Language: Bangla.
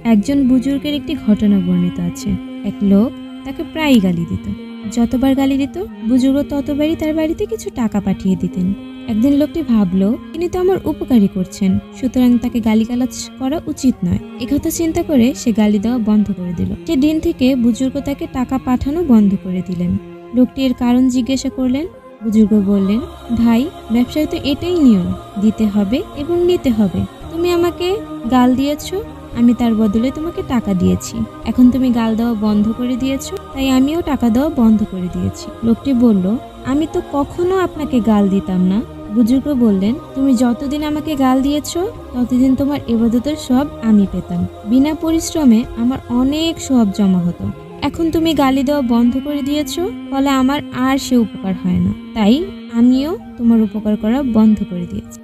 একজন বুজুর্গের একটি ঘটনা বর্ণিত আছে। এক লোক তাকে প্রায়ই গালি দিত। যতবার গালি দিত বুজুর্গ ততবারই তার বাড়িতে কিছু টাকা পাঠিয়ে দিতেন। একদিন লোকটি ভাবলো, তিনি তো আমার উপকারী করছেন, সুতরাং তাকে গালিগালাজ করা উচিত নয়। একথা চিন্তা করে সে গালি দেওয়া বন্ধ করে দিল। সে দিন থেকে বুজুর্গ তাকে টাকা পাঠানো বন্ধ করে দিলেন। লোকটি এর কারণ জিজ্ঞাসা করলেন। বুজুর্গ বললেন, ভাই, ব্যবসায় তো এটাই নিয়ম, দিতে হবে এবং নিতে হবে। তুমি আমাকে গাল দিয়েছো, আমি তার বদলে তোমাকে টাকা দিয়েছি। এখন তুমি গাল দেওয়া বন্ধ করে দিয়েছো, তাই আমিও টাকা দেওয়া বন্ধ করে দিয়েছি। লোকটি বলল, আমি তো কখনো আপনাকে গাল দিতাম না। বুজুর্গ বললেন, তুমি যতদিন আমাকে গাল দিয়েছো ততদিন তোমার ইবাদতের সওয়াব আমি পেতাম। বিনা পরিশ্রমে আমার অনেক সওয়াব জমা হতো। এখন তুমি গালি দেওয়া বন্ধ করে দিয়েছো, ফলে আমার আর সে উপকার হয় না, তাই আমিও তোমার উপকার করা বন্ধ করে দিয়েছি।